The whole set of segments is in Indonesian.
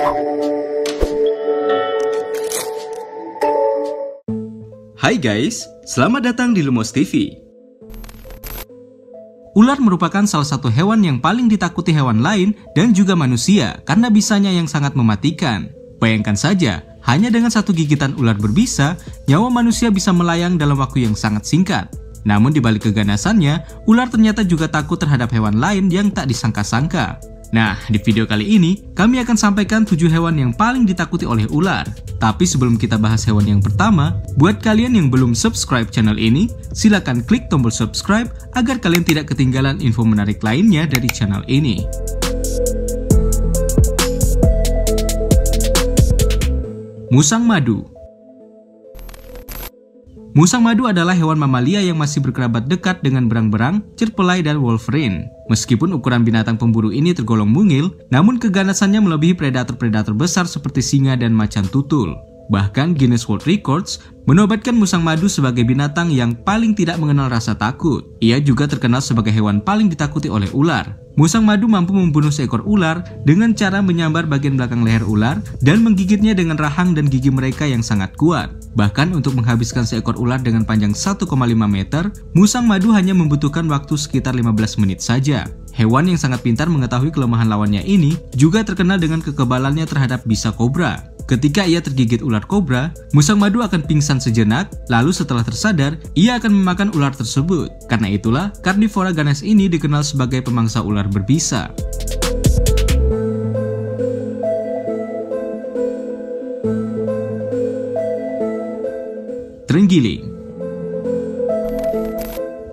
Hai guys, selamat datang di Lumos TV. Ular merupakan salah satu hewan yang paling ditakuti hewan lain dan juga manusia karena bisanya yang sangat mematikan. Bayangkan saja, hanya dengan satu gigitan ular berbisa, nyawa manusia bisa melayang dalam waktu yang sangat singkat. Namun di balik keganasannya, ular ternyata juga takut terhadap hewan lain yang tak disangka-sangka. Nah, di video kali ini, kami akan sampaikan 7 hewan yang paling ditakuti oleh ular. Tapi sebelum kita bahas hewan yang pertama, buat kalian yang belum subscribe channel ini, silakan klik tombol subscribe agar kalian tidak ketinggalan info menarik lainnya dari channel ini. Musang madu. Musang madu adalah hewan mamalia yang masih berkerabat dekat dengan berang-berang, cerpelai, dan wolverine. Meskipun ukuran binatang pemburu ini tergolong mungil, namun keganasannya melebihi predator-predator besar seperti singa dan macan tutul. Bahkan Guinness World Records menobatkan musang madu sebagai binatang yang paling tidak mengenal rasa takut. Ia juga terkenal sebagai hewan paling ditakuti oleh ular. Musang madu mampu membunuh seekor ular dengan cara menyambar bagian belakang leher ular dan menggigitnya dengan rahang dan gigi mereka yang sangat kuat. Bahkan untuk menghabiskan seekor ular dengan panjang 1,5 meter, musang madu hanya membutuhkan waktu sekitar 15 menit saja. Hewan yang sangat pintar mengetahui kelemahan lawannya ini juga terkenal dengan kekebalannya terhadap bisa kobra. Ketika ia tergigit ular kobra, musang madu akan pingsan sejenak, lalu setelah tersadar, ia akan memakan ular tersebut. Karena itulah, karnivora ganas ini dikenal sebagai pemangsa ular berbisa. Terenggiling.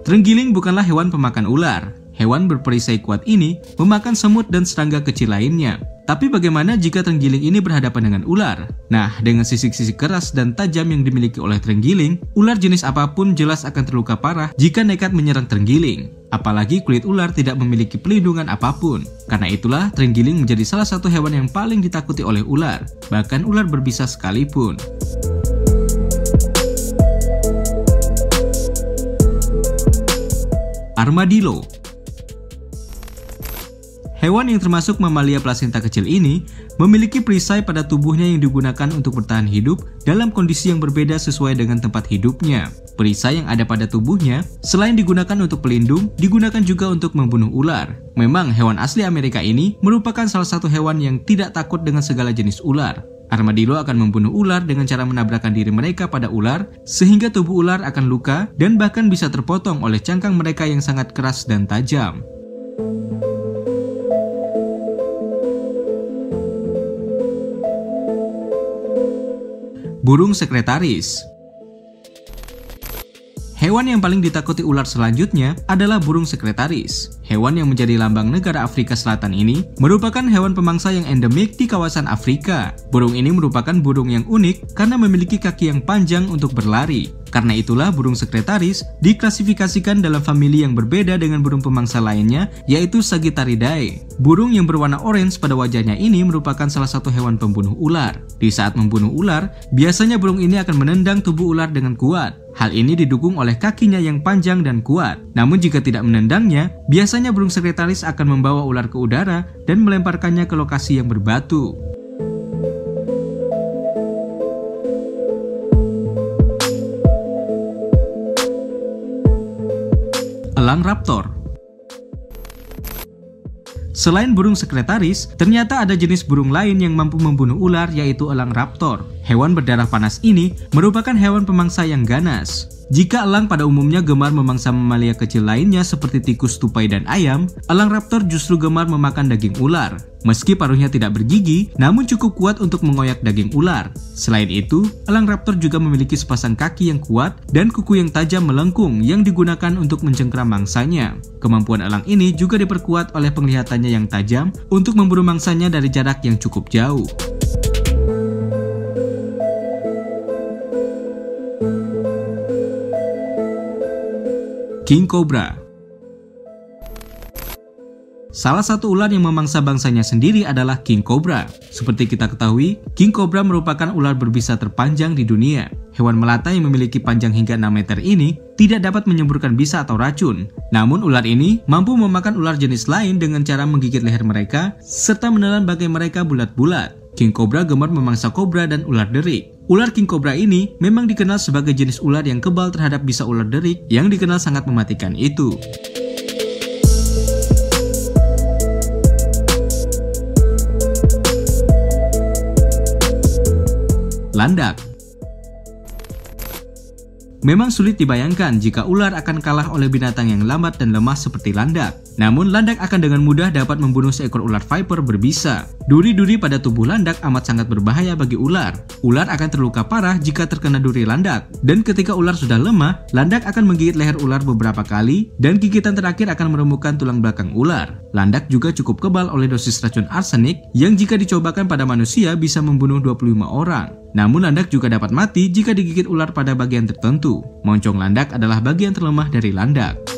Terenggiling bukanlah hewan pemakan ular. Hewan berperisai kuat ini memakan semut dan serangga kecil lainnya. Tapi bagaimana jika terenggiling ini berhadapan dengan ular? Nah, dengan sisik-sisik keras dan tajam yang dimiliki oleh terenggiling, ular jenis apapun jelas akan terluka parah jika nekat menyerang terenggiling. Apalagi kulit ular tidak memiliki pelindungan apapun. Karena itulah terenggiling menjadi salah satu hewan yang paling ditakuti oleh ular, bahkan ular berbisa sekalipun. Armadillo. Hewan yang termasuk mamalia plasenta kecil ini memiliki perisai pada tubuhnya yang digunakan untuk bertahan hidup dalam kondisi yang berbeda sesuai dengan tempat hidupnya. Perisai yang ada pada tubuhnya selain digunakan untuk pelindung, digunakan juga untuk membunuh ular. Memang hewan asli Amerika ini merupakan salah satu hewan yang tidak takut dengan segala jenis ular. Armadillo akan membunuh ular dengan cara menabrakkan diri mereka pada ular sehingga tubuh ular akan luka dan bahkan bisa terpotong oleh cangkang mereka yang sangat keras dan tajam. Burung sekretaris. Hewan yang paling ditakuti ular selanjutnya adalah burung sekretaris. Hewan yang menjadi lambang negara Afrika Selatan ini merupakan hewan pemangsa yang endemik di kawasan Afrika. Burung ini merupakan burung yang unik karena memiliki kaki yang panjang untuk berlari. Karena itulah burung sekretaris diklasifikasikan dalam famili yang berbeda dengan burung pemangsa lainnya, yaitu Sagittariidae. Burung yang berwarna orange pada wajahnya ini merupakan salah satu hewan pembunuh ular. Di saat membunuh ular, biasanya burung ini akan menendang tubuh ular dengan kuat. Hal ini didukung oleh kakinya yang panjang dan kuat. Namun jika tidak menendangnya, biasanya burung sekretaris akan membawa ular ke udara dan melemparkannya ke lokasi yang berbatu. Elang raptor. Selain burung sekretaris, ternyata ada jenis burung lain yang mampu membunuh ular, yaitu elang raptor. Hewan berdarah panas ini merupakan hewan pemangsa yang ganas. Jika elang pada umumnya gemar memangsa mamalia kecil lainnya seperti tikus, tupai, dan ayam, elang raptor justru gemar memakan daging ular. Meski paruhnya tidak bergigi, namun cukup kuat untuk mengoyak daging ular. Selain itu, elang raptor juga memiliki sepasang kaki yang kuat dan kuku yang tajam melengkung yang digunakan untuk mencengkram mangsanya. Kemampuan elang ini juga diperkuat oleh penglihatannya yang tajam untuk memburu mangsanya dari jarak yang cukup jauh. King Cobra. Salah satu ular yang memangsa bangsanya sendiri adalah King Cobra. Seperti kita ketahui, King Cobra merupakan ular berbisa terpanjang di dunia. Hewan melata yang memiliki panjang hingga 6 meter ini tidak dapat menyemburkan bisa atau racun. Namun ular ini mampu memakan ular jenis lain dengan cara menggigit leher mereka serta menelan bagai mereka bulat-bulat. King Cobra gemar memangsa kobra dan ular derik. Ular King Cobra ini memang dikenal sebagai jenis ular yang kebal terhadap bisa ular derik yang dikenal sangat mematikan itu. Landak. Memang sulit dibayangkan jika ular akan kalah oleh binatang yang lambat dan lemah seperti landak. Namun landak akan dengan mudah dapat membunuh seekor ular viper berbisa. Duri-duri pada tubuh landak amat sangat berbahaya bagi ular. Ular akan terluka parah jika terkena duri landak. Dan ketika ular sudah lemah, landak akan menggigit leher ular beberapa kali dan gigitan terakhir akan meremukkan tulang belakang ular. Landak juga cukup kebal oleh dosis racun arsenik yang jika dicobakan pada manusia bisa membunuh 25 orang. Namun landak juga dapat mati jika digigit ular pada bagian tertentu. Moncong landak adalah bagian terlemah dari landak.